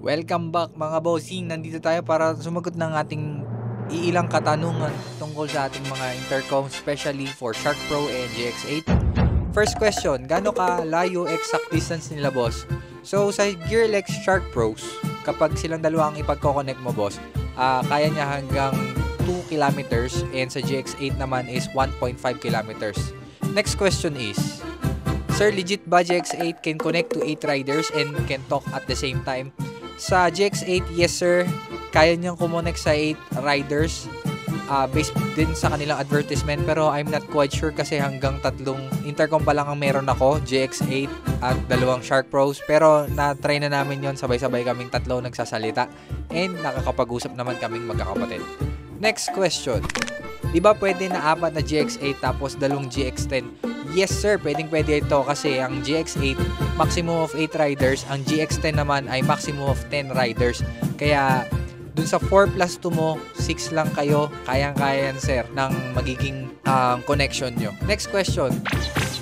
Welcome back mga bossing. Nandito tayo para sumagot ng ating iilang katanungan tungkol sa ating mga intercom, especially for Shark Pro and GX8. First question, gaano ka layo exact distance nila boss? So sa Gearlex Shark Pros, kapag silang dalawa ang ipagko-connect mo boss, kaya niya hanggang 2 kilometers, and sa GX8 naman is 1.5 kilometers. Next question is, sir, legit ba GX8 can connect to 8 riders and can talk at the same time? Sa GX8, yes sir, kaya niyang kumonek sa 8 riders based din sa kanilang advertisement, pero I'm not quite sure kasi hanggang 3 intercom pa lang ang meron ako, GX8 at 2 Shark Pros, pero na-try na namin yon, sabay-sabay kaming 3 nagsasalita and nakakapag-usap naman kaming magkakapatid. Next question, di ba pwede na 4 na GX8 tapos 2 GX10? Yes sir, pwede ito kasi ang GX8 maximum of 8 riders, ang GX10 naman ay maximum of 10 riders. Kaya dun sa 4 plus 2 mo, 6 lang kayo, kayang-kaya yan sir ng magiging connection nyo. Next question,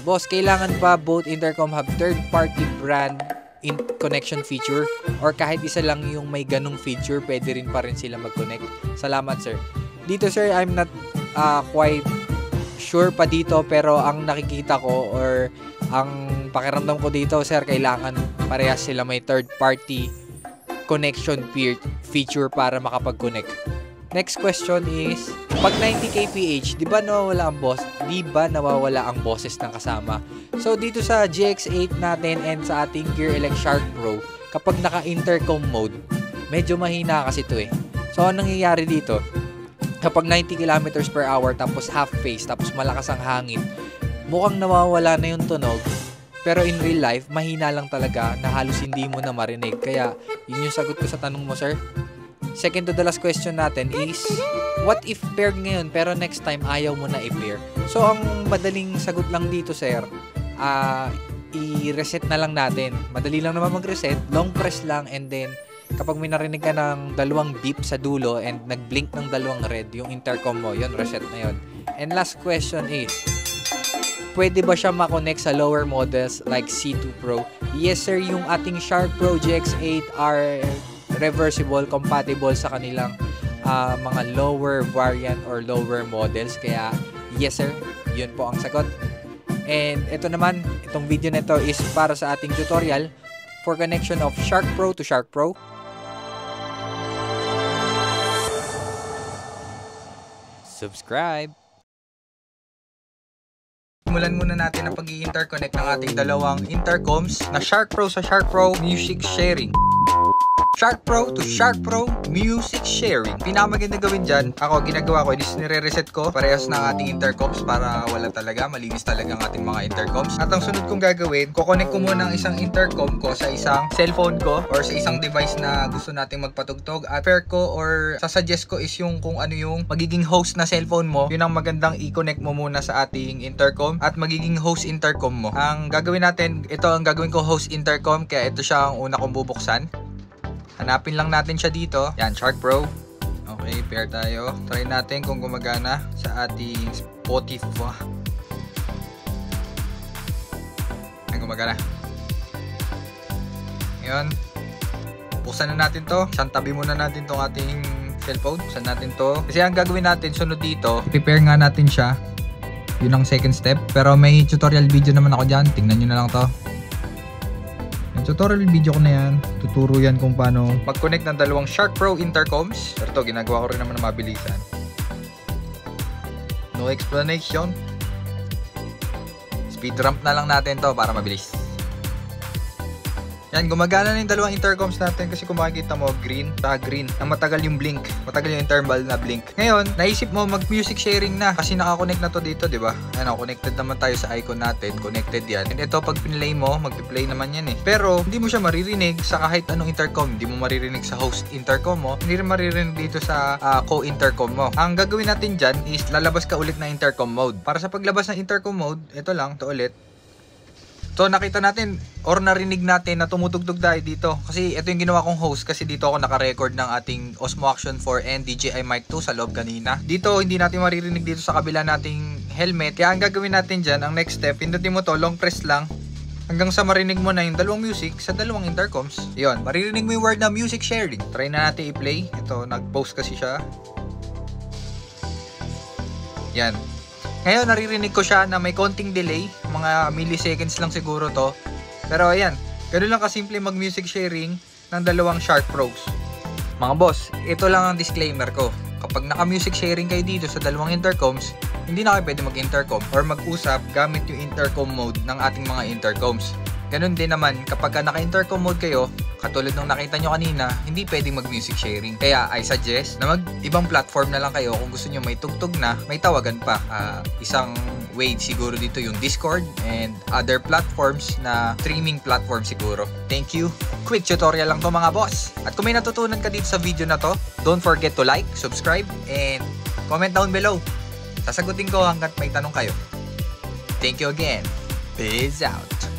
boss, kailangan ba both intercom have third party brand in connection feature, or kahit isa lang yung may ganong feature, pwede rin pa rin sila mag-connect? Salamat sir. Dito sir, I'm not quite sure pa dito, pero ang nakikita ko or ang pakiramdam ko dito sir, kailangan parehas sila may third party connection feature para makapag-connect. Next question is, pag 90 kph, di ba nawawala ang boss? Di ba nawawala ang boses ng kasama? So dito sa GX8 natin and sa ating Gearlex Shark Pro, kapag naka-intercom mode, medyo mahina kasi ito eh. So anong nangyayari dito? Kapag 90 kilometers per hour tapos half phase tapos malakas ang hangin, mukhang nawawala na yung tunog, pero in real life mahina lang talaga na halos hindi mo na marinig. Kaya yun yung sagot ko sa tanong mo sir. Second to the last question natin is, what if paired ngayon pero next time ayaw mo na i-pair? So ang madaling sagot lang dito sir, i-reset na lang natin. Madali lang naman mag-reset, long press lang, and then kapag may narinig ka ng 2 beep sa dulo and nag-blink ng 2 red yung intercom mo, yun, reset na yun. And last question is, pwede ba siya makonect sa lower models like C2 Pro? Yes sir, yung ating Shark Pro GX8 are reversible, compatible sa kanilang mga lower variant or lower models. Kaya yes sir, yun po ang sagot. And ito naman, itong video na ito is para sa ating tutorial for connection of Shark Pro to Shark Pro. Subscribe! Simulan muna natin ang pag-i-interconnect ng ating 2 intercoms na Shark Pro sa Shark Pro Music Sharing. Shark Pro to Shark Pro Music Sharing. Pinakamaganda gawin dyan, ako ginagawa ko, is nire-reset ko parehas ng ating intercoms para wala talaga, malinis talaga ang ating mga intercoms. At ang sunod kong gagawin, kukonek ko muna ang isang intercom ko sa isang cellphone ko or sa isang device na gusto nating magpatugtog. At pair ko or sasuggest ko is yung kung ano yung magiging host na cellphone mo, yun ang magandang i-connect mo muna sa ating intercom at magiging host intercom mo. Ang gagawin natin, ito ang gagawin ko host intercom, kaya ito siya ang una kong bubuksan. Hanapin lang natin siya dito. Yan, Shark Pro. Okay, pair tayo. Try natin kung gumagana sa ating Spotify. Ay, gumagana. Ngayon, buksan na natin to. Santabi muna natin tong ating cellphone. Buksan natin to. Kasi ang gagawin natin, sunod dito, prepare nga natin siya. Yun ang second step. Pero may tutorial video naman ako dyan. Tingnan nyo na lang to. Tutorial video ko na yan, tuturo yan kung paano mag-connect ng 2 Shark Pro intercoms. Pero ito, ginagawa ko rin naman na mabilisan. No explanation. Speed ramp na lang natin to para mabilis. Yan, gumagana na yung 2 intercoms natin kasi kung makikita mo, green, green, na matagal yung blink, matagal yung interval na blink. Ngayon, naisip mo mag-music sharing na kasi nakakonect na to dito, di ba? Ano, connected naman tayo sa icon natin, connected yan. And ito, pag pinlay mo, mag-play naman yan eh. Pero, hindi mo siya maririnig sa kahit anong intercom. Hindi mo maririnig sa host intercom mo, hindi rin maririnig dito sa co-intercom mo. Ang gagawin natin dyan is lalabas ka ulit ng intercom mode. Para sa paglabas ng intercom mode, ito lang, ito ulit. So nakita natin or narinig natin na tumutugtog tayo dito kasi ito yung ginawa kong host kasi dito ako naka-record ng ating Osmo Action 4 and DJI Mic 2 sa loob kanina. Dito hindi natin maririnig dito sa kabila nating helmet. Kaya ang gagawin natin dyan, ang next step, pindutin mo to, long press lang. hanggang sa marinig mo na yung dalawang music sa dalawang intercoms. Yun, maririnig mo yung word na music sharing. Try na natin i-play. Ito, nag-post kasi siya. Yan. Ngayon, naririnig ko siya na may konting delay. Mga milliseconds lang siguro to. Pero ayan, ganun lang kasimple mag-music sharing ng dalawang Shark Pros. Mga boss, ito lang ang disclaimer ko. Kapag naka-music sharing kayo dito sa dalawang intercoms, hindi na kayo pwede mag-intercom or mag-usap gamit yung intercom mode ng ating mga intercoms. Ganun din naman, kapag naka-intercom mode kayo, katulad nung nakita nyo kanina, hindi pwedeng mag-music sharing. Kaya I suggest na mag-ibang platform na lang kayo kung gusto nyo may tugtog na, may tawagan pa. Isang way siguro dito yung Discord and other platforms na streaming platform siguro. Thank you. Quick tutorial lang to mga boss. At kung may natutunan ka dito sa video na to, don't forget to like, subscribe, and comment down below. Sasagutin ko hanggat may tanong kayo. Thank you again. Peace out.